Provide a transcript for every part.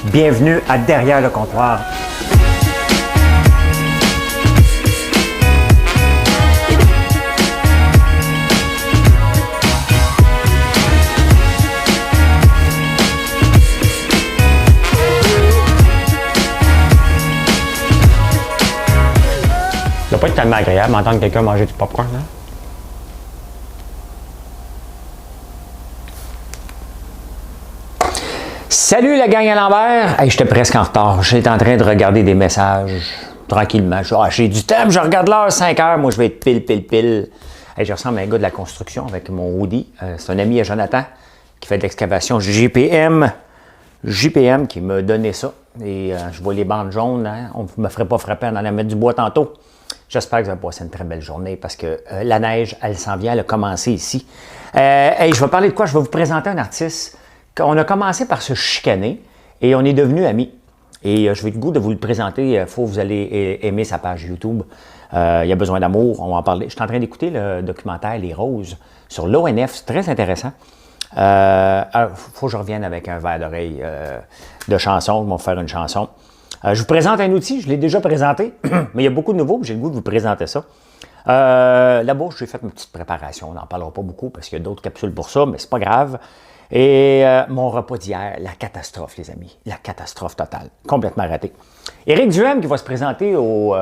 Bienvenue à Derrière le comptoir. Ça doit pas être tellement agréable d'entendre quelqu'un manger du popcorn, hein? Salut la gang à l'envers! Hey, j'étais presque en retard. J'étais en train de regarder des messages tranquillement. J'ai du temps, je regarde l'heure, 5 heures. Moi, je vais être pile. Hey, je ressemble à un gars de la construction avec mon hoodie. C'est un ami à Jonathan qui fait de l'excavation JPM qui m'a donné ça. Et je vois les bandes jaunes. Hein? On ne me ferait pas frapper en allant mettre du bois tantôt. J'espère que vous avez passé une très belle journée parce que la neige, elle s'en vient, elle a commencé ici. Hey, je vais parler de quoi? Je vais vous présenter un artiste. On a commencé par se chicaner et on est devenus amis. Et je vais le goût de vous le présenter. Il faut que vous allez aimer sa page YouTube. Il y a besoin d'amour, on va en parler. Je suis en train d'écouter le documentaire Les Roses sur l'ONF. C'est très intéressant. Faut que je revienne avec un verre d'oreille de chansons. Ils vont faire une chanson. Je vous présente un outil. Je l'ai déjà présenté, mais il y a beaucoup de nouveaux. J'ai le goût de vous présenter ça. Là-bas, j'ai fait une petite préparation. On n'en parlera pas beaucoup parce qu'il y a d'autres capsules pour ça, mais c'est pas grave. Et mon repas d'hier, la catastrophe, les amis. La catastrophe totale. Complètement raté. Éric Duhem qui va se présenter au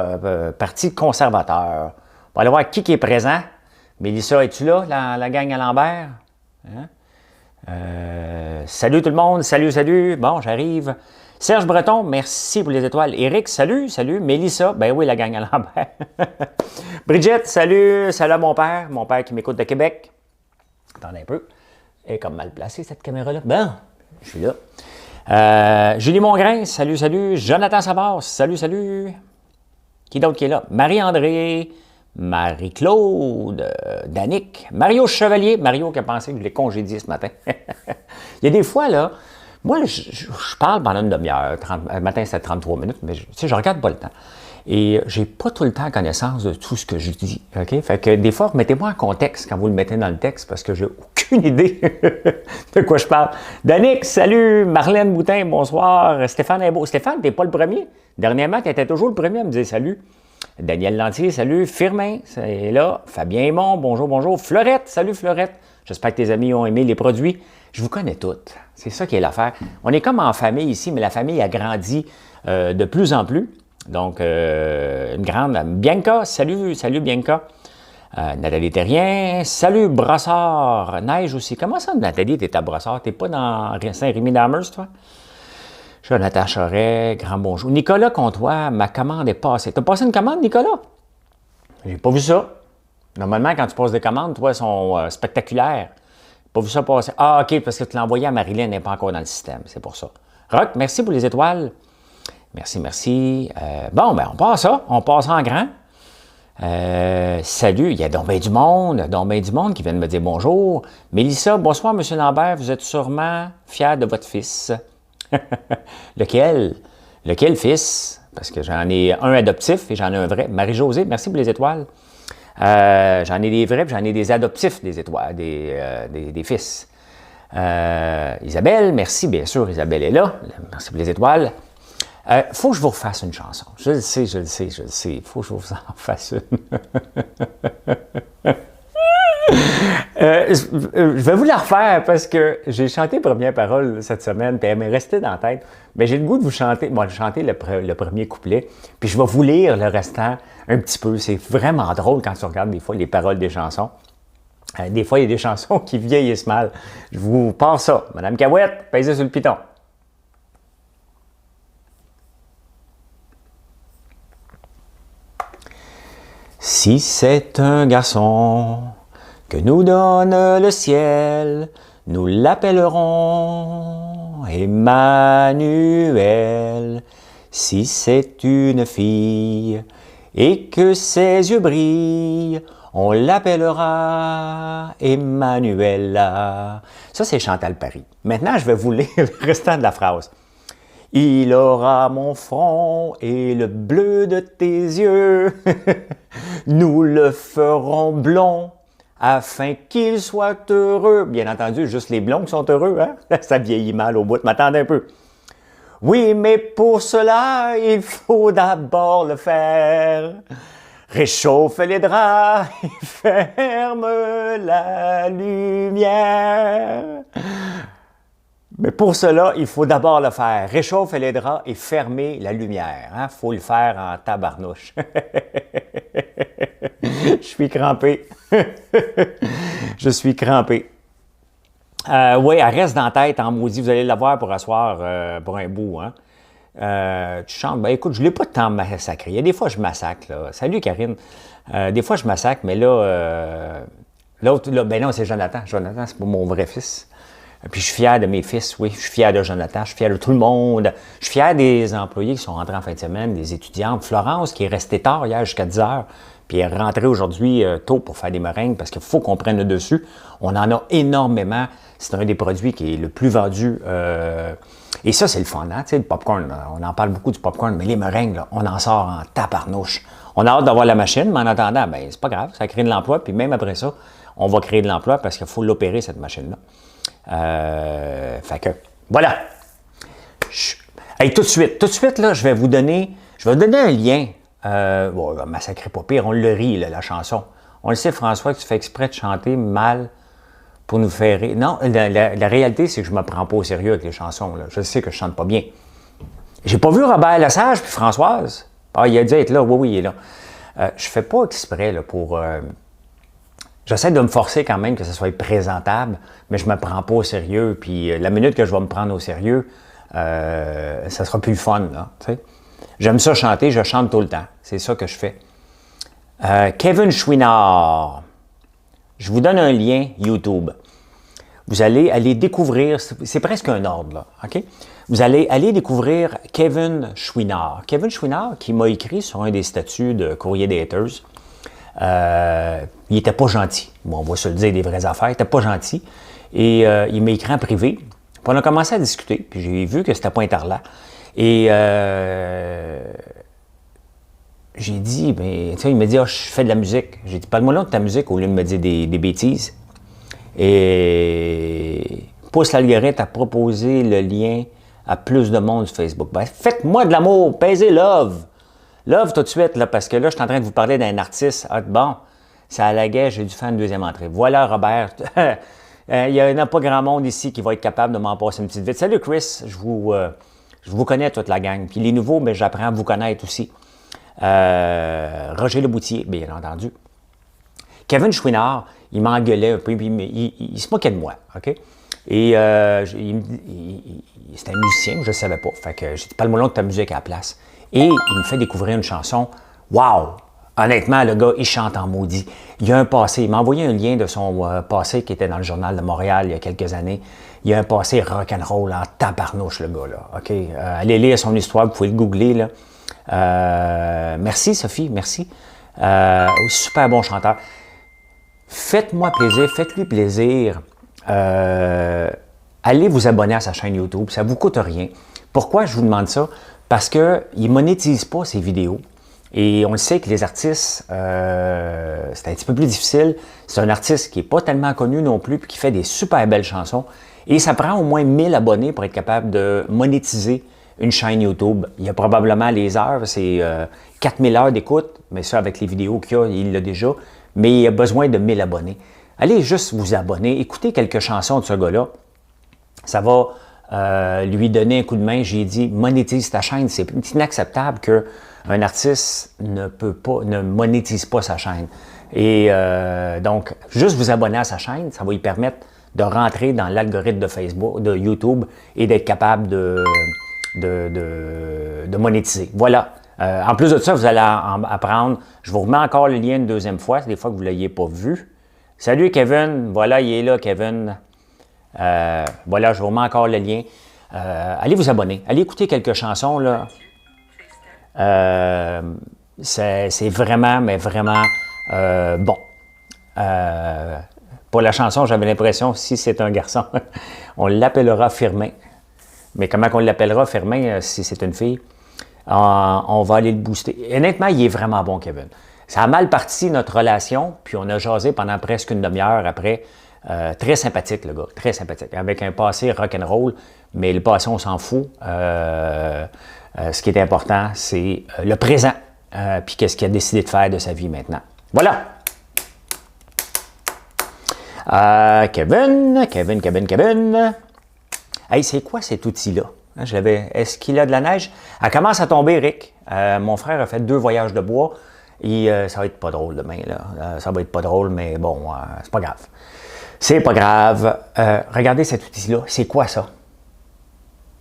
Parti conservateur. On va aller voir qui est présent. Mélissa, es-tu là, la gang à Lambert? Hein? Salut tout le monde. Salut. Bon, j'arrive. Serge Breton, merci pour les étoiles. Éric, salut. Mélissa, ben oui, la gang à Lambert. Brigitte, salut à mon père qui m'écoute de Québec. Attendez un peu. Elle est comme mal placée, cette caméra-là. Bon, je suis là. Julie Mongrain, salut. Jonathan Savard, salut. Qui d'autre qui est là? Marie-André, Marie-Claude, Danick, Mario Chevalier. Mario qui a pensé que je l'ai congédié ce matin. Il y a des fois, là, moi, je parle pendant une demi-heure. Le matin, c'était 33 minutes, mais je regarde pas le temps. Et j'ai pas tout le temps connaissance de tout ce que je dis. OK? Fait que des fois, remettez-moi en contexte quand vous le mettez dans le texte parce que j'ai aucune idée de quoi je parle. Danick, salut. Marlène Boutin, bonsoir. Stéphane Imbeau. Stéphane, t'es pas le premier. Dernièrement, tu étais toujours le premier à me dire salut. Daniel Lantier, salut. Firmin, c'est là. Fabien Aymon, bonjour. Fleurette, salut Fleurette. J'espère que tes amis ont aimé les produits. Je vous connais toutes. C'est ça qui est l'affaire. On est comme en famille ici, mais la famille a grandi de plus en plus. Donc, une grande... Bianca, salut Bianca. Nathalie Terrien, salut Brossard. Neige aussi. Comment ça, Nathalie, t'es à Brossard? T'es pas dans Saint-Rémy-d'Amers, toi? Jonathan Charret, grand bonjour. Nicolas Comtois, ma commande est passée. T'as passé une commande, Nicolas? J'ai pas vu ça. Normalement, quand tu passes des commandes, toi, elles sont spectaculaires. J'ai pas vu ça passer. Ah, OK, parce que tu l'as envoyé à Marilyn, elle n'est pas encore dans le système. C'est pour ça. Rock, merci pour les étoiles. Merci. Bon, ben on passe en grand. Salut, il y a donc bien du monde qui vient de me dire bonjour. Mélissa, bonsoir, M. Lambert, vous êtes sûrement fier de votre fils. Lequel fils? Parce que j'en ai un adoptif et j'en ai un vrai. Marie-Josée, merci pour les étoiles. J'en ai des vrais et j'en ai des adoptifs, des étoiles, des fils. Isabelle, merci, bien sûr, Isabelle est là. Merci pour les étoiles. Faut que je vous refasse une chanson. Je le sais. Faut que je vous en fasse une. Je vais vous la refaire parce que j'ai chanté Première Parole cette semaine, puis elle m'est restée dans la tête. Mais j'ai le goût de vous chanter, chanter le premier couplet, puis je vais vous lire le restant un petit peu. C'est vraiment drôle quand tu regardes des fois les paroles des chansons. Des fois, il y a des chansons qui vieillissent mal. Je vous passe ça. Madame Cahouette, pèsez sur le piton. Si c'est un garçon que nous donne le ciel, nous l'appellerons Emmanuel. Si c'est une fille et que ses yeux brillent, on l'appellera Emmanuela. Ça, c'est Chantal Paris. Maintenant, je vais vous lire le restant de la phrase. Il aura mon front et le bleu de tes yeux. Nous le ferons blond afin qu'il soit heureux. Bien entendu, juste les blonds qui sont heureux, hein? Ça vieillit mal au bout. M'attendez un peu. Oui, mais pour cela, il faut d'abord le faire. Réchauffe les draps et ferme la lumière. Mais pour cela, il faut d'abord le faire. Réchauffer les draps et fermer la lumière. Il faut le faire en tabarnouche. Je suis crampé. Je suis crampé. Oui, elle reste dans la tête en maudit. Vous allez la voir pour asseoir pour un bout. Hein. Tu chantes. Ben écoute, je ne l'ai pas tant massacré. Il y a des fois, je massacre. Là. Salut, Karine. Des fois, je massacre, mais là, l'autre, là, ben non, c'est Jonathan. Jonathan, c'est pas mon vrai fils. Puis je suis fier de mes fils, oui. Je suis fier de Jonathan, je suis fier de tout le monde. Je suis fier des employés qui sont rentrés en fin de semaine, des étudiantes. Florence, qui est restée tard hier jusqu'à 10 heures, puis elle est rentrée aujourd'hui tôt pour faire des meringues parce qu'il faut qu'on prenne le dessus. On en a énormément. C'est un des produits qui est le plus vendu. Et ça, c'est le fun, hein? Tu sais, le popcorn, on en parle beaucoup du popcorn, mais les meringues, là, on en sort en taparnouche. On a hâte d'avoir la machine, mais en attendant, ben c'est pas grave, ça crée de l'emploi. Puis même après ça, on va créer de l'emploi parce qu'il faut l'opérer, cette machine-là. Fait que, voilà. Hey, tout de suite, là, je vais vous donner un lien. Bon, Massacré pas pire, on le rit, là, la chanson. On le sait, François, que tu fais exprès de chanter mal pour nous faire rire. Non, la réalité, c'est que je me prends pas au sérieux avec les chansons. Là. Je sais que je chante pas bien. J'ai pas vu Robert Lesage puis Françoise. Ah, il a dû être là. Oui, il est là. Je fais pas exprès là, pour... J'essaie de me forcer quand même que ça soit présentable, mais je me prends pas au sérieux. Puis la minute que je vais me prendre au sérieux, ça sera plus le fun. Là, t'sais. J'aime ça chanter, je chante tout le temps. C'est ça que je fais. Kevin Chouinard. Je vous donne un lien YouTube. Vous allez aller découvrir, c'est presque un ordre, là, OK? Vous allez aller découvrir Kevin Chouinard. Kevin Chouinard qui m'a écrit sur un des statuts de Courrier des Haters. Il était pas gentil. Bon, on va se le dire des vraies affaires. Il était pas gentil. Et il m'a écrit en privé. Puis on a commencé à discuter. Puis j'ai vu que c'était pas interlac. Et j'ai dit, ben, tu sais, il m'a dit, je fais de la musique. J'ai dit, parle-moi là de ta musique au lieu de me dire des bêtises. Et pousse l'algorithme à proposer le lien à plus de monde sur Facebook. Ben, faites-moi de l'amour, pèsez love. Love tout de suite, là, parce que là, je suis en train de vous parler d'un artiste. Ah, bon, ça allaguait, j'ai dû faire une deuxième entrée. Voilà, Robert. Il n'y en a pas grand monde ici qui va être capable de m'en passer une petite vite. Salut, Chris. Je vous connais, toute la gang. Puis les nouveaux, ben, j'apprends à vous connaître aussi. Roger Leboutier, bien entendu. Kevin Chouinard, il m'engueulait un peu, puis il se moquait de moi, OK? Et c'était un musicien, je ne savais pas. Fait que j'ai dit, parle-moi de ta musique à la place. Et il me fait découvrir une chanson. Wow! Honnêtement, le gars, il chante en maudit. Il a un passé. Il m'a envoyé un lien de son passé qui était dans le Journal de Montréal il y a quelques années. Il a un passé rock'n'roll en tabarnouche, le gars, là. OK? Allez lire son histoire, vous pouvez le googler, là. Merci, Sophie, merci. Super bon chanteur. Faites-moi plaisir, faites-lui plaisir. Allez vous abonner à sa chaîne YouTube, ça ne vous coûte rien. Pourquoi je vous demande ça? Parce qu'il ne monétise pas ses vidéos. Et on le sait que les artistes, c'est un petit peu plus difficile. C'est un artiste qui n'est pas tellement connu non plus, puis qui fait des super belles chansons. Et ça prend au moins 1000 abonnés pour être capable de monétiser une chaîne YouTube. Il y a probablement les heures, c'est 4000 heures d'écoute, mais ça, avec les vidéos qu'il y a, il l'a déjà. Mais il a besoin de 1000 abonnés. Allez juste vous abonner, écoutez quelques chansons de ce gars-là. Ça va lui donner un coup de main. J'ai dit, monétise ta chaîne. C'est inacceptable qu'un artiste ne monétise pas sa chaîne. Et donc, juste vous abonner à sa chaîne, ça va lui permettre de rentrer dans l'algorithme de Facebook, de YouTube et d'être capable de monétiser. Voilà. En plus de ça, vous allez apprendre. Je vous remets encore le lien une deuxième fois, des fois que vous ne l'ayez pas vu. Salut Kevin, voilà, il est là, Kevin. Voilà, je vous remets encore le lien. Allez vous abonner, allez écouter quelques chansons, là. C'est vraiment, mais vraiment bon. Pour la chanson, j'avais l'impression, si c'est un garçon, on l'appellera Firmin. Mais comment on l'appellera Firmin si c'est une fille? On va aller le booster. Honnêtement, il est vraiment bon, Kevin. Ça a mal parti, notre relation, puis on a jasé pendant presque une demi-heure après. Très sympathique, le gars, très sympathique. Avec un passé rock'n'roll, mais le passé, on s'en fout. Ce qui est important, c'est le présent, puis qu'est-ce qu'il a décidé de faire de sa vie maintenant. Voilà! Kevin. Hey, c'est quoi cet outil-là? Hein, est-ce qu'il a de la neige? Elle commence à tomber, Rick. Mon frère a fait 2 voyages de bois. Et ça va être pas drôle demain, là. Ça va être pas drôle, mais bon, c'est pas grave. C'est pas grave. Regardez cet outil-là. C'est quoi ça?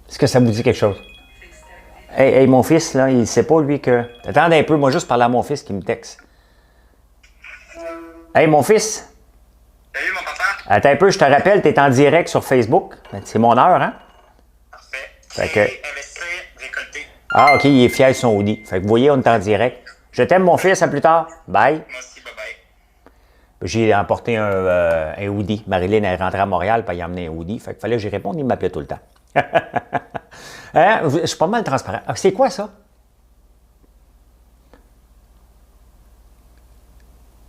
Est-ce que ça vous dit quelque chose? Hey, mon fils, là, il sait pas, lui, que... Attendez un peu, moi, juste parler à mon fils qui me texte. Hey, mon fils! Salut, mon papa! Attends un peu, je te rappelle, tu es en direct sur Facebook. C'est mon heure, hein? Parfait. Fait que... Investir, récolter. Ah, OK, il est fier de son hoodie. Fait que vous voyez, on est en direct. Je t'aime, mon fils, à plus tard. Bye! Moi aussi, bye-bye. J'ai emporté un hoodie. Marilyn est rentrée à Montréal, puis elle a emmené un hoodie. Fait qu'il fallait que j'y réponde, il m'appelait tout le temps. Hein? Je suis pas mal transparent. Ah, c'est quoi ça?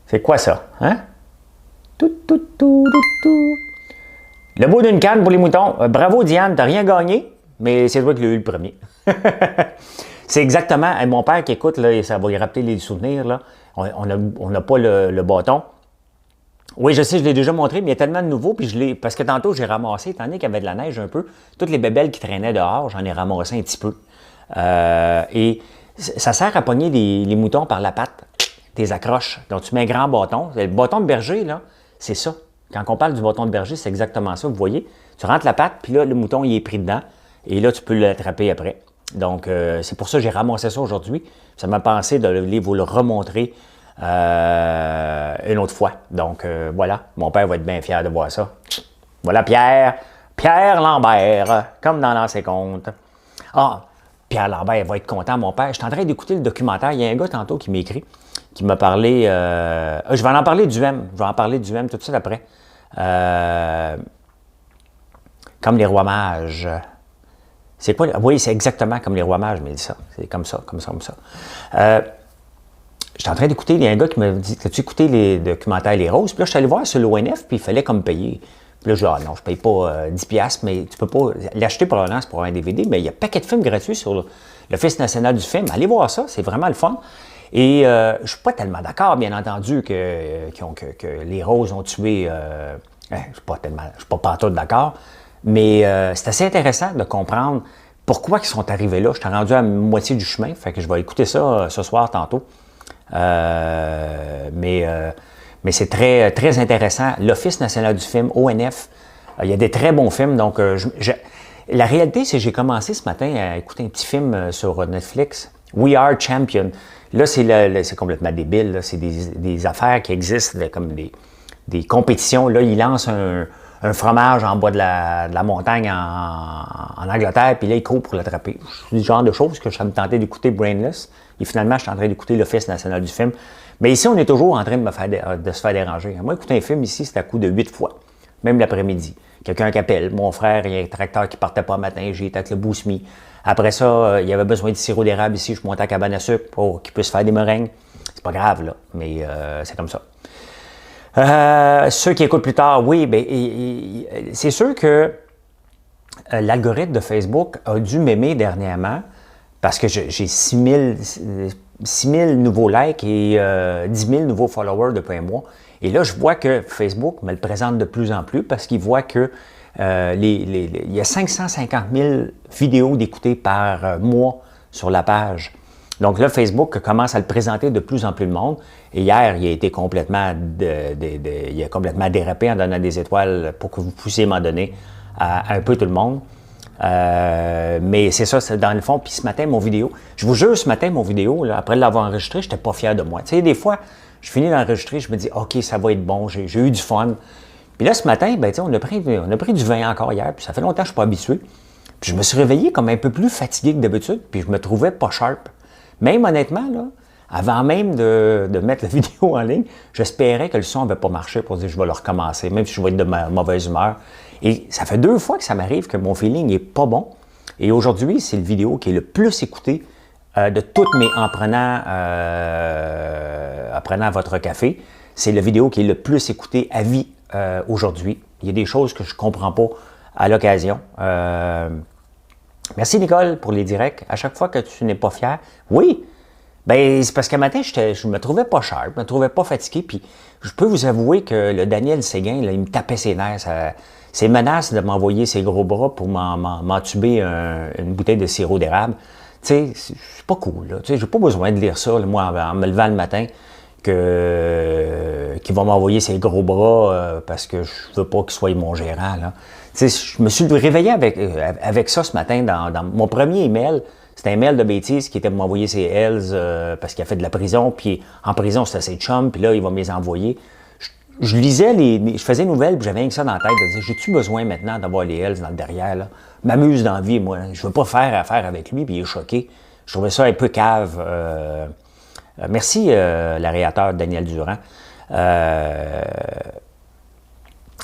C'est quoi ça? Hein? Tout. Le bout d'une canne pour les moutons. Bravo, Diane, t'as rien gagné, mais c'est toi qui l'as eu le premier. C'est exactement, mon père qui écoute, là, ça va lui rappeler les souvenirs, là. On n'a pas le bâton. Oui, je sais, je l'ai déjà montré, mais il y a tellement de nouveaux, puis parce que tantôt, j'ai ramassé, étant donné qu'il y avait de la neige un peu, toutes les bébelles qui traînaient dehors, j'en ai ramassé un petit peu. Et ça sert à pogner les moutons par la patte, tes accroches. Donc, tu mets un grand bâton. Le bâton de berger, là, c'est ça. Quand on parle du bâton de berger, c'est exactement ça, vous voyez. Tu rentres la patte, puis là, le mouton, il est pris dedans, et là, tu peux l'attraper après. Donc, c'est pour ça que j'ai ramassé ça aujourd'hui. Ça m'a pensé de vous le remontrer une autre fois. Donc, voilà. Mon père va être bien fier de voir ça. Voilà Pierre Lambert, comme dans l'ancien conte. Ah, Pierre Lambert va être content, mon père. Je suis en train d'écouter le documentaire. Il y a un gars tantôt qui m'écrit, qui m'a parlé... je vais en parler du M. Je vais en parler du M tout de suite après. Comme les rois mages. C'est quoi? Oui, c'est exactement comme les rois mages, mais ça. C'est comme ça. J'étais en train d'écouter, il y a un gars qui m'a dit, as-tu écouté les documentaires Les Roses? Puis là, je suis allé voir sur l'ONF, puis il fallait comme payer. Puis là, je dis, ah non, je ne paye pas 10$, mais tu peux pas l'acheter probablement, c'est pour un DVD, mais il y a un paquet de films gratuits sur l'Office national du film. Allez voir ça, c'est vraiment le fun. Et je ne suis pas tellement d'accord, bien entendu, que les Roses ont tué... je ne suis pas partout d'accord. Mais c'est assez intéressant de comprendre pourquoi ils sont arrivés là. Je suis rendu à moitié du chemin, fait que je vais écouter ça ce soir tantôt. Mais c'est très, très intéressant. L'Office national du film, ONF, il y a des très bons films. Donc, la réalité, c'est que j'ai commencé ce matin à écouter un petit film sur Netflix, We Are Champion. Là, c'est complètement débile. Là. C'est des affaires qui existent, comme des compétitions. Là, ils lancent un fromage en bas de la montagne en Angleterre, puis là, il court pour l'attraper. C'est le genre de choses que je me tentais d'écouter Brainless. Et finalement, je suis en train d'écouter l'Office national du film. Mais ici, on est toujours en train de se faire déranger. Moi, écouter un film ici, c'est à coup de 8 fois, même l'après-midi. Quelqu'un qui appelle, mon frère, il y a un tracteur qui partait pas le matin, j'ai été avec le Bousmi. Après ça, il y avait besoin de sirop d'érable ici, je montais à cabane à sucre pour qu'il puisse faire des meringues. C'est pas grave, là, mais c'est comme ça. Ceux qui écoutent plus tard, oui, bien, c'est sûr que l'algorithme de Facebook a dû m'aimer dernièrement parce que j'ai 6 000 nouveaux likes et 10 000 nouveaux followers depuis un mois. Et là, je vois que Facebook me le présente de plus en plus parce qu'il voit que il y a 550 000 vidéos d'écoutées par mois sur la page. Donc là, Facebook commence à le présenter de plus en plus de monde. Et hier, il a été complètement, il a complètement dérapé en donnant des étoiles pour que vous puissiez m'en donner à un peu tout le monde. Mais c'est ça, c'est dans le fond. Puis ce matin, mon vidéo, je vous jure, ce matin, mon vidéo, là, après l'avoir enregistré, je n'étais pas fier de moi. Tu sais, des fois, je finis d'enregistrer, je me dis, OK, ça va être bon, j'ai eu du fun. Puis là, ce matin, ben, on a pris du vin encore hier, puis ça fait longtemps que je ne suis pas habitué. Puis je me suis réveillé comme un peu plus fatigué que d'habitude, puis je me trouvais pas sharp. Même honnêtement, là, avant même de mettre la vidéo en ligne, j'espérais que le son n'avait pas marché pour dire je vais le recommencer, même si je vais être de mauvaise humeur. Et ça fait 2 fois que ça m'arrive que mon feeling n'est pas bon. Et aujourd'hui, c'est le vidéo qui est le plus écouté de toutes mes en prenant votre café. C'est la vidéo qui est le plus écoutée à vie aujourd'hui. Il y a des choses que je ne comprends pas à l'occasion. Merci Nicole pour les directs. À chaque fois que tu n'es pas fier, oui, ben c'est parce qu'un matin, je me trouvais pas sharp, je me trouvais pas fatigué, puis je peux vous avouer que le Daniel Séguin, là, il me tapait ses nerfs. Ses menaces de m'envoyer ses gros bras pour m'entuber une bouteille de sirop d'érable, tu sais, c'est pas cool, là. Tu sais, j'ai pas besoin de lire ça, là, moi, en me levant le matin, qu'il va m'envoyer ses gros bras parce que je veux pas qu'il soit mon gérant, là. Tu sais, je me suis réveillé avec ça ce matin dans mon premier email. C'était un mail de bêtises qui était pour m'envoyer ses Hells parce qu'il a fait de la prison, puis en prison, c'était ses chums, puis là, il va me les envoyer. Je lisais je faisais une nouvelle, puis j'avais rien que ça dans la tête, de dire, j'ai-tu besoin maintenant d'avoir les Hells dans le derrière, là? M'amuse dans la vie, moi. Je veux pas faire affaire avec lui, puis il est choqué. Je trouvais ça un peu cave. Merci, l'aréateur Daniel Durand.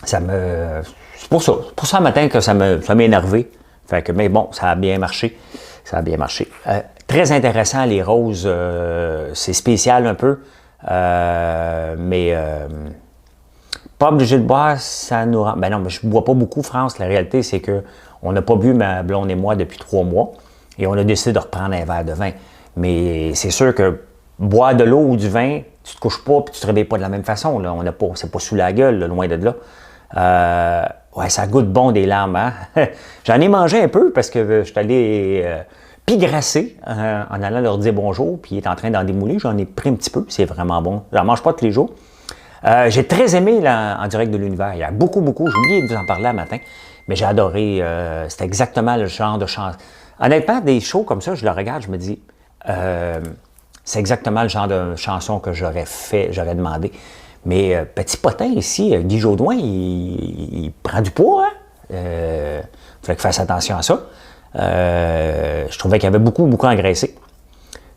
C'est pour ça matin que ça m'a énervé. Fait que, mais bon, ça a bien marché. Ça a bien marché. Très intéressant, les roses. C'est spécial un peu. Mais pas obligé de boire, ça nous rend. Ben non, mais je ne bois pas beaucoup, France. La réalité, c'est qu'on n'a pas bu, ma blonde et moi, depuis 3 mois. Et on a décidé de reprendre un verre de vin. Mais c'est sûr que boire de l'eau ou du vin, tu ne te couches pas et tu ne te réveilles pas de la même façon. Là. C'est pas sous la gueule, là, loin de là. Ouais, ça goûte bon des larmes. Hein? J'en ai mangé un peu parce que je suis allé pigrasser en allant leur dire bonjour. Puis il est en train d'en démouler. J'en ai pris un petit peu. C'est vraiment bon. Je n'en mange pas tous les jours. J'ai très aimé là, en direct de l'univers. Il y a beaucoup. J'ai oublié de vous en parler un matin. Mais j'ai adoré. C'était exactement le genre de chanson. Honnêtement, des shows comme ça, je le regarde, je me dis, c'est exactement le genre de chanson que j'aurais demandé. Mais petit potin ici, Guy Jodoin, il prend du poids. Il fallait qu'il fasse attention à ça. Je trouvais qu'il y avait beaucoup engraissé.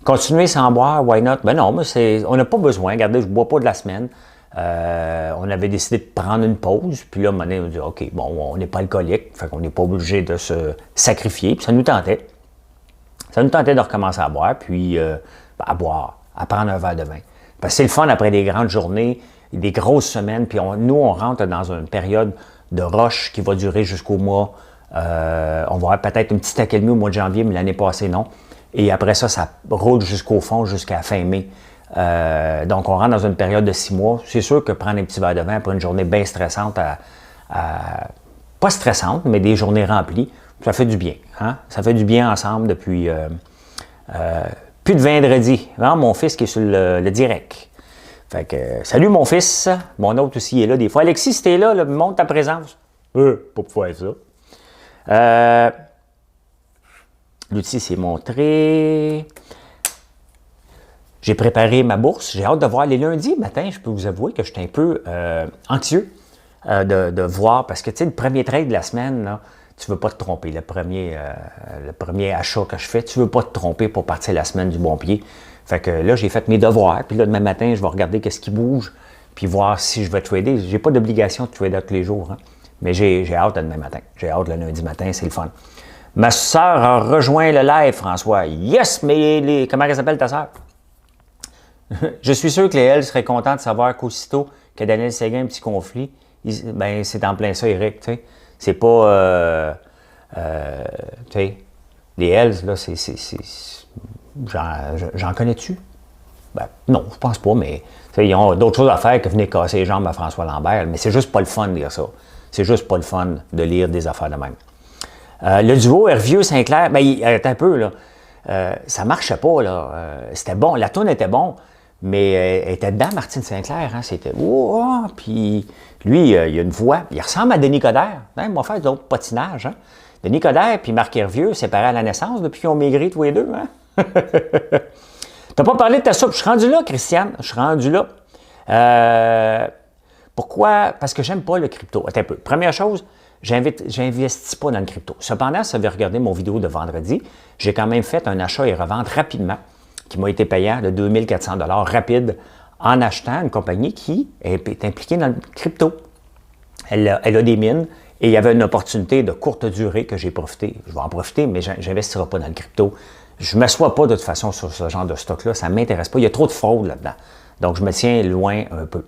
Continuer sans boire, why not? Ben non, mais on n'a pas besoin. Regardez, je ne bois pas de la semaine. On avait décidé de prendre une pause. Puis là, à un moment donné, on dit, OK, bon, on n'est pas alcoolique. Fait qu'on n'est pas obligé de se sacrifier. Puis ça nous tentait. Ça nous tentait de recommencer à boire. Puis à boire, à prendre un verre de vin. Parce que c'est le fun après des grandes journées, des grosses semaines. Puis nous, on rentre dans une période de rush qui va durer jusqu'au mois. On va avoir peut-être une petite accalmie au mois de janvier, mais l'année passée, non. Et après ça, ça roule jusqu'au fond, jusqu'à fin mai. Donc, on rentre dans une période de 6 mois. C'est sûr que prendre un petit verre de vin après une journée bien stressante, pas stressante, mais des journées remplies, ça fait du bien. Hein? Ça fait du bien ensemble depuis plus de vendredi. Hein? Mon fils qui est sur le direct. Fait que, salut mon fils. Mon autre aussi est là des fois. Alexis, si t'es là, montre ta présence. Pas pour faire ça. L'outil s'est montré. J'ai préparé ma bourse. J'ai hâte de voir les lundis matin. Je peux vous avouer que j'étais un peu anxieux de voir. Parce que, tu sais, le premier trade de la semaine, là, tu ne veux pas te tromper. Le premier achat que je fais, tu ne veux pas te tromper pour partir la semaine du bon pied. Fait que là, j'ai fait mes devoirs. Puis là, demain matin, je vais regarder qu'est-ce qui bouge. Puis voir si je vais trader. J'ai pas d'obligation de trader tous les jours. Hein. Mais j'ai hâte demain matin. J'ai hâte le lundi matin. C'est le fun. Ma soeur a rejoint le live, François. Yes, mais comment elle s'appelle ta soeur? Je suis sûr que les Hells seraient contents de savoir qu'aussitôt que Daniel Séguin a un petit conflit, ben c'est en plein ça, Eric. Tu sais. C'est pas... tu sais, les Hells, là, j'en connais-tu? Ben, non, je pense pas, mais ils ont d'autres choses à faire que venir casser les jambes à François Lambert. Mais c'est juste pas le fun de lire ça. C'est juste pas le fun de lire des affaires de même. Le duo Hervieux-Sinclair, ben, attends un peu, là. Ça marchait pas, là. C'était bon. La tourne était bon, mais elle était dedans, Martine Sinclair. Hein, c'était... Oh, puis lui, il a une voix. Il ressemble à Denis Coderre. Hein, il m'a fait d'autres patinages. Hein. Denis Coderre puis Marc Hervieux, séparés à la naissance depuis qu'ils ont maigri tous les deux. Hein? T'as pas parlé de ta soupe. Je suis rendu là, Christiane. Je suis rendu là. Pourquoi? Parce que j'aime pas le crypto. Attends un peu. Première chose, j'investis pas dans le crypto. Cependant, si vous avez regardé mon vidéo de vendredi, j'ai quand même fait un achat et revente rapidement qui m'a été payant de 2400 $ rapide en achetant une compagnie qui est impliquée dans le crypto. Elle a des mines et il y avait une opportunité de courte durée que j'ai profité. Je vais en profiter, mais je n'investirai pas dans le crypto. Je ne m'assois pas de toute façon sur ce genre de stock-là. Ça ne m'intéresse pas. Il y a trop de fraude là-dedans. Donc, je me tiens loin un peu.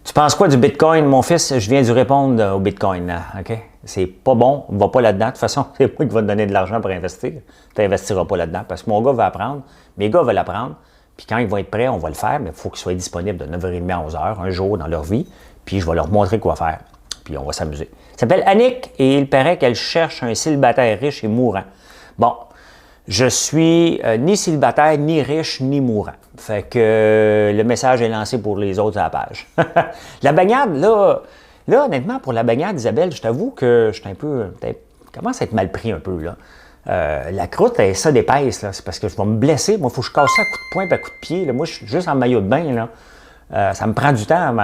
Tu penses quoi du Bitcoin? Mon fils, je viens de répondre au Bitcoin. OK? C'est pas bon, on ne va pas là-dedans. De toute façon, c'est moi qui va te donner de l'argent pour investir. Tu n'investiras pas là-dedans parce que mon gars va apprendre, mes gars veulent apprendre. Puis quand ils vont être prêts, on va le faire, mais il faut qu'ils soient disponibles de 9h30 à 11h, un jour dans leur vie. Puis je vais leur montrer quoi faire. Puis on va s'amuser. Elle s'appelle Annick et il paraît qu'elle cherche un célibataire riche et mourant. Bon, je suis ni célibataire, ni riche, ni mourant. Fait que le message est lancé pour les autres à la page. La baignade, là, honnêtement, pour la baignade, Isabelle, je t'avoue que je suis un peu... commence à être mal pris un peu, là. La croûte, elle est ça d'épaisse, là. C'est parce que je vais me blesser. Moi, il faut que je casse ça à coups de poing et à coups de pied. Là. Moi, je suis juste en maillot de bain, là. Ça me prend du temps.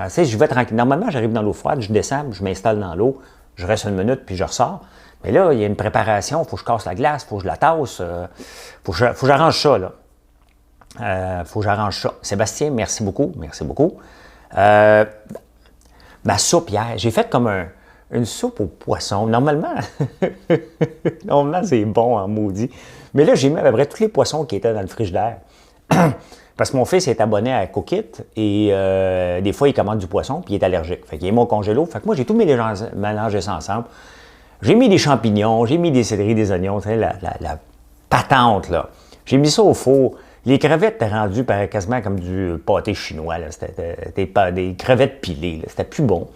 Tu sais, je vais tranquille. Normalement, j'arrive dans l'eau froide, je descends, je m'installe dans l'eau, je reste une minute, puis je ressors. Mais là, il y a une préparation, il faut que je casse la glace, il faut que je la tasse, faut que j'arrange ça, là. Faut que j'arrange ça. Sébastien, merci beaucoup, merci beaucoup. Ma soupe hier, j'ai fait comme une soupe au poisson. Normalement, c'est bon en maudit. Mais là, j'ai mis à peu près tous les poissons qui étaient dans le frigidaire. Parce que mon fils est abonné à Cookit et des fois, il commande du poisson puis il est allergique. Fait qu'il est mon congélo. Fait que moi, j'ai tout mélangé ça ensemble. J'ai mis des champignons, j'ai mis des céleris, des oignons, tu sais, la patente, là. J'ai mis ça au four. Les crevettes étaient rendues quasiment comme du pâté chinois, là. C'était des crevettes pilées, là. C'était plus bon.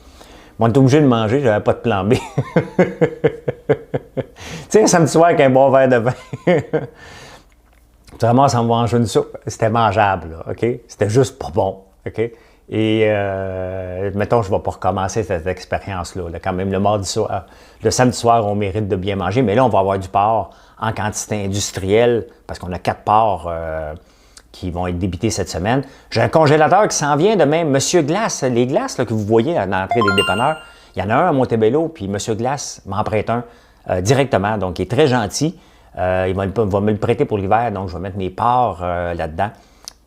On était obligé de manger, j'avais pas de plan B. Tu sais, un samedi soir avec un bon verre de vin. Tu ramasses en manger une soupe, c'était mangeable, là, OK? C'était juste pas bon, OK? Et, mettons, je ne vais pas recommencer cette expérience-là. Là, quand même, le mardi soir, le samedi soir, on mérite de bien manger, mais là, on va avoir du porc en quantité industrielle, parce qu'on a 4 porcs qui vont être débités cette semaine. J'ai un congélateur qui s'en vient de même. Monsieur Glace, les glaces là, que vous voyez à l'entrée des dépanneurs, il y en a un à Montebello, puis Monsieur Glace m'en prête un directement, donc il est très gentil. Il va me le prêter pour l'hiver, donc je vais mettre mes porcs là-dedans.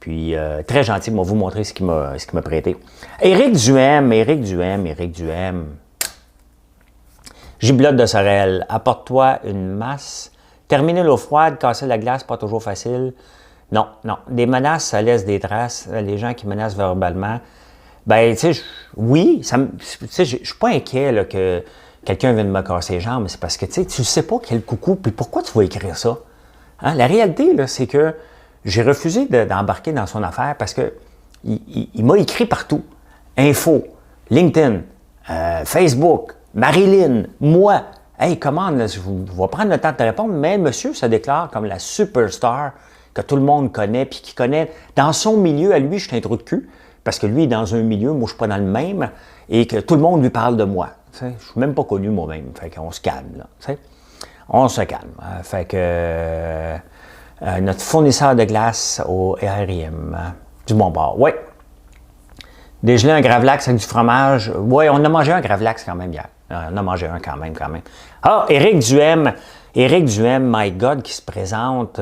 Puis, très gentil, il va vous montrer ce qu'il m'a prêté. Éric Duhem. Giblotte de Sorel, apporte-toi une masse. Terminer l'eau froide, casser la glace, pas toujours facile. Non. Des menaces, ça laisse des traces. Les gens qui menacent verbalement, ben, tu sais, oui, je suis pas inquiet là, que quelqu'un vienne me casser les jambes, mais c'est parce que, tu ne sais pas quel coucou, puis pourquoi tu vas écrire ça? Hein? La réalité, là, c'est que j'ai refusé d'embarquer dans son affaire parce que il m'a écrit partout. Info, LinkedIn, Facebook, Marilyn, moi. Hey, commande, là, je vais prendre le temps de te répondre, mais monsieur se déclare comme la superstar que tout le monde connaît, puis qui connaît. Dans son milieu, à lui, je suis un trou de cul, parce que lui est dans un milieu, moi, je ne suis pas dans le même, et que tout le monde lui parle de moi. Je ne suis même pas connu moi-même. Fait qu'on se calme, là. T'sais. On se calme. Fait que... notre fournisseur de glace au RIM, du Mont-Bord. Oui. Dégelé un gravlax avec du fromage. Oui, on a mangé un gravlax quand même hier. On a mangé un quand même. Ah, Éric Duhem, my God, qui se présente.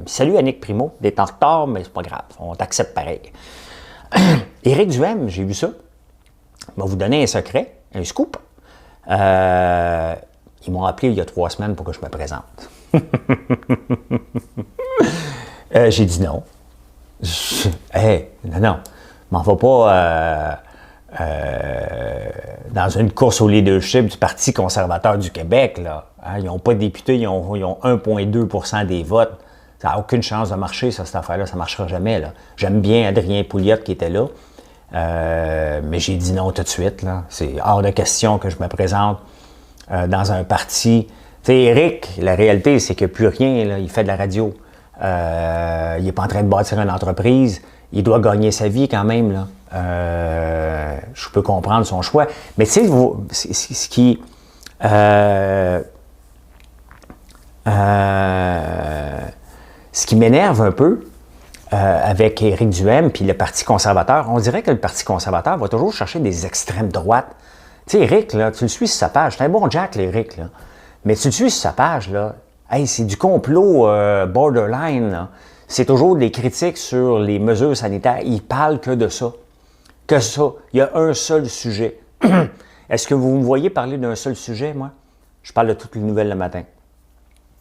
Salut Annick Primo, d'être en retard, mais c'est pas grave, on t'accepte pareil. Éric Duhem, j'ai vu ça. Il va vous donner un secret, un scoop. Ils m'ont appelé il y a 3 semaines pour que je me présente. J'ai dit non. Non. M'en va pas dans une course au leadership du Parti conservateur du Québec. Là. Hein, ils n'ont pas de députés, ils ont 1,2% des votes. Ça n'a aucune chance de marcher, ça, cette affaire-là. Ça ne marchera jamais. Là. J'aime bien Adrien Pouliot qui était là. Mais j'ai dit non tout de suite. Là. C'est hors de question que je me présente dans un parti. Tu sais, Éric, la réalité, c'est qu'il n'y a plus rien. Là. Il fait de la radio. Il n'est pas en train de bâtir une entreprise. Il doit gagner sa vie quand même. Là. Je peux comprendre son choix. Mais tu sais, ce qui... ce qui m'énerve un peu avec Éric Duhem puis le Parti conservateur, on dirait que le Parti conservateur va toujours chercher des extrêmes droites. Tu sais, Éric, là, tu le suis sur sa page. C'est un bon Jack, Éric, là. Mais tu le suis sur sa page, là. Hey, c'est du complot borderline, là. C'est toujours des critiques sur les mesures sanitaires. Il parle que de ça. Que ça. Il y a un seul sujet. Est-ce que vous me voyez parler d'un seul sujet, moi? Je parle de toutes les nouvelles le matin.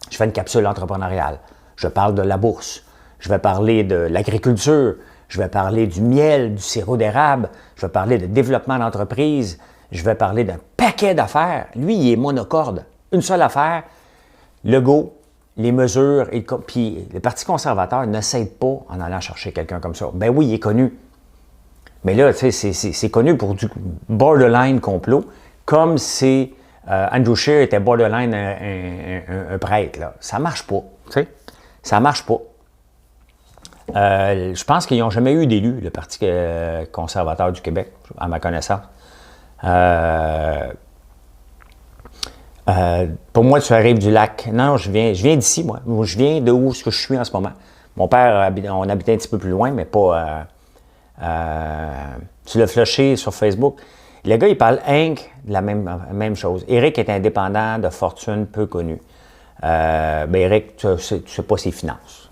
Je fais une capsule entrepreneuriale. Je parle de la bourse. Je vais parler de l'agriculture. je vais parler du miel, du sirop d'érable, je vais parler de développement d'entreprise, je vais parler d'un paquet d'affaires. Lui, il est monocorde. Une seule affaire, le go, les mesures, puis le Parti conservateur ne s'aide pas en allant chercher quelqu'un comme ça. Ben oui, il est connu. Mais là, tu sais, c'est connu pour du borderline complot, comme si Andrew Scheer était borderline un prêtre. Là. Ça marche pas, tu sais. Ça marche pas. Je pense qu'ils n'ont jamais eu d'élu, le Parti conservateur du Québec, à ma connaissance. Pour moi, tu arrives du lac. Non, je viens d'ici, moi. Je viens de où je suis en ce moment. Mon père, on habitait un petit peu plus loin, mais pas... tu l'as flushé sur Facebook. Le gars, il parle Inc. de la même chose. Éric est indépendant, de fortune, peu connu. Éric, tu ne sais pas ses finances.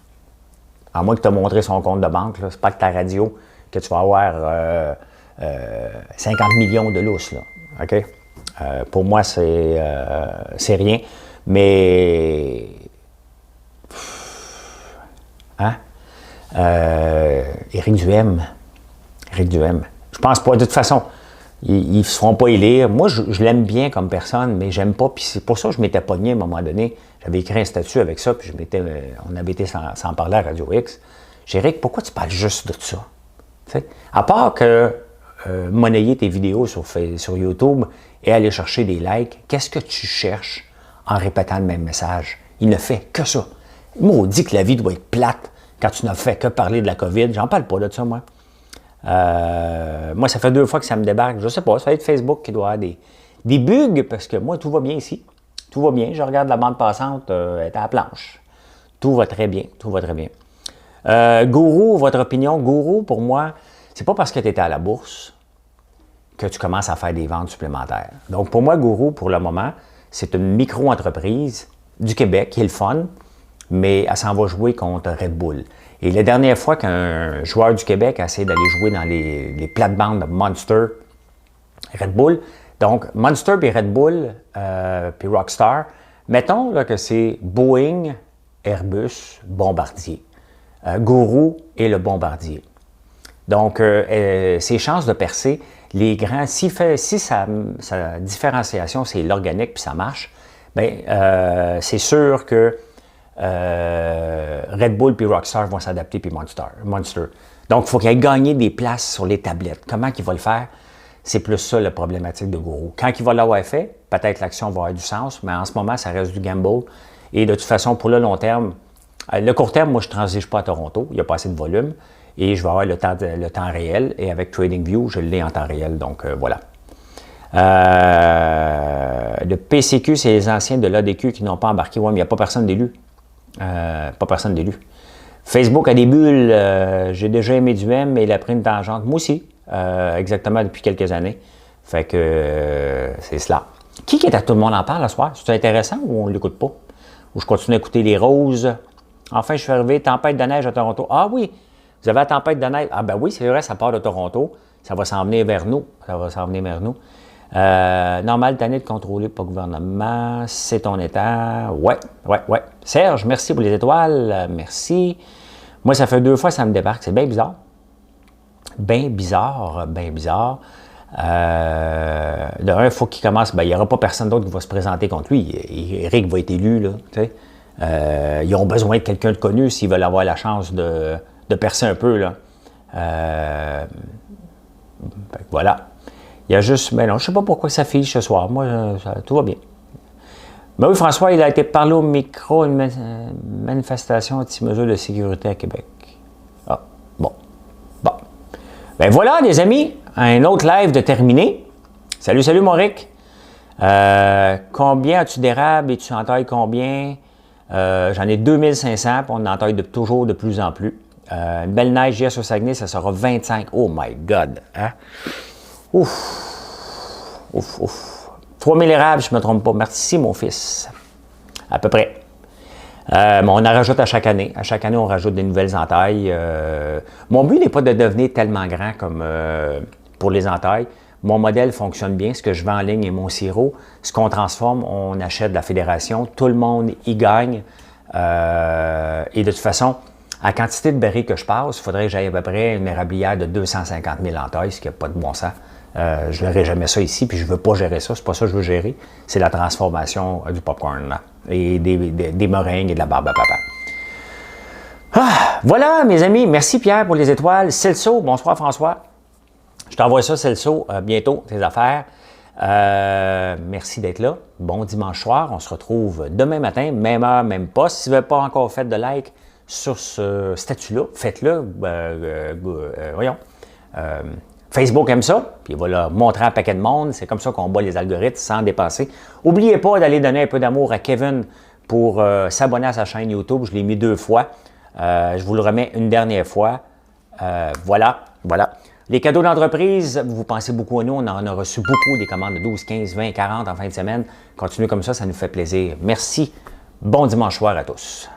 À moins que tu aies montré son compte de banque, c'est pas que ta radio que tu vas avoir 50 millions de lousses, là. OK? Pour moi, c'est rien. Mais... Hein? Éric Duhem. Je pense pas. De toute façon, ils ne se feront pas élire. Moi, je l'aime bien comme personne, mais j'aime pas. Puis c'est pour ça que je m'étais pogné à un moment donné. J'avais écrit un statut avec ça, puis on avait été sans parler à Radio X. J'ai dit, Éric, pourquoi tu parles juste de ça? T'sais? À part que monnayer tes vidéos sur YouTube et aller chercher des likes, qu'est-ce que tu cherches en répétant le même message? Il ne fait que ça. Maudit que la vie doit être plate quand tu n'as fait que parler de la COVID. J'en parle pas de ça, moi. Moi, ça fait 2 fois que ça me débarque. Je sais pas, ça va être Facebook qui doit avoir des bugs, parce que moi, tout va bien ici. Tout va bien. Je regarde la bande passante, elle est à la planche. Tout va très bien. Gourou, votre opinion? Gourou, pour moi, c'est pas parce que tu étais à la bourse que tu commences à faire des ventes supplémentaires. Donc, pour moi, Gourou, pour le moment, c'est une micro-entreprise du Québec qui est le fun, mais elle s'en va jouer contre Red Bull. Et la dernière fois qu'un joueur du Québec a essayé d'aller jouer dans les plates-bandes de Monster, Red Bull, donc Monster puis Red Bull puis Rockstar, mettons là, que c'est Boeing, Airbus, Bombardier. Gourou est le Bombardier. Donc, ses chances de percer, les grands, si sa différenciation, c'est l'organique puis ça marche, bien, c'est sûr que Red Bull puis Rockstar vont s'adapter puis Monster. Donc, il faut qu'il aille gagner des places sur les tablettes. Comment il va le faire? C'est plus ça la problématique de Gourou. Quand il va l'avoir fait, peut-être l'action va avoir du sens, mais en ce moment, ça reste du gamble. Et de toute façon, pour le long terme, le court terme, moi, je ne transige pas à Toronto. Il n'y a pas assez de volume. Et je vais avoir le temps réel. Et avec TradingView, je l'ai en temps réel. Donc, voilà. Le PCQ, c'est les anciens de l'ADQ qui n'ont pas embarqué. Oui, mais il n'y a pas personne d'élu. Facebook a des bulles. J'ai déjà aimé du M, mais il a pris une tangente. Moi aussi, exactement depuis quelques années. Fait que c'est cela. Qui est à Tout le monde en parle ce soir? C'est intéressant ou on ne l'écoute pas? Ou je continue à écouter les roses? Enfin, je suis arrivé, tempête de neige à Toronto. Ah oui, vous avez la tempête de neige. Ah ben oui, c'est vrai, ça part de Toronto. Ça va s'en venir vers nous. Normal, tanné de contrôler pas gouvernement. C'est ton état. Ouais. Serge, merci pour les étoiles. Merci. Moi, ça fait 2 fois que ça me débarque. C'est bien bizarre. Bien bizarre. De un, il faut qu'il commence. Ben, il n'y aura pas personne d'autre qui va se présenter contre lui. Éric va être élu, là. Tu sais. Ils ont besoin de quelqu'un de connu s'ils veulent avoir la chance de percer un peu, là. Voilà. Il y a juste... Mais non, je ne sais pas pourquoi ça fiche ce soir. Moi, tout va bien. Ben oui, François, il a été parlé au micro, une manifestation anti-mesures de sécurité à Québec. Ah, bon. Ben voilà, les amis, un autre live de terminé. Salut, mon Rick. Combien as-tu d'érables et tu en tailles combien? J'en ai 2500, puis on en taille toujours de plus en plus. Une belle neige hier sur Saguenay, ça sera 25. Oh my God! Hein? Ouf! 3000 érables, je ne me trompe pas. Merci, mon fils. À peu près. On en rajoute à chaque année. À chaque année, on rajoute des nouvelles entailles. Mon but n'est pas de devenir tellement grand comme pour les entailles. Mon modèle fonctionne bien. Ce que je vends en ligne est mon sirop. Ce qu'on transforme, on achète de la fédération. Tout le monde y gagne. Et de toute façon, À la quantité de barils que je passe, il faudrait que j'aille à peu près une érablière de 250 000 en taille, ce qui n'a pas de bon sens. Je n'aurai jamais ça ici, puis je ne veux pas gérer ça. C'est pas ça que je veux gérer. C'est la transformation du popcorn là, et des meringues et de la barbe à papa. Ah, voilà, mes amis. Merci, Pierre, pour les étoiles. Celso, bonsoir, François. Je t'envoie ça, Celso, bientôt, tes affaires. Merci d'être là. Bon dimanche soir. On se retrouve demain matin, même heure, même poste. Si vous n'avez pas encore fait de like sur ce statut-là, faites-le. Voyons. Facebook aime ça, puis il va le montrer à un paquet de monde. C'est comme ça qu'on bat les algorithmes sans dépasser. N'oubliez pas d'aller donner un peu d'amour à Kevin pour s'abonner à sa chaîne YouTube. Je l'ai mis 2 fois. Je vous le remets une dernière fois. Voilà. Les cadeaux d'entreprise, vous pensez beaucoup à nous. On en a reçu beaucoup, des commandes de 12, 15, 20, 40 en fin de semaine. Continuez comme ça nous fait plaisir. Merci. Bon dimanche soir à tous.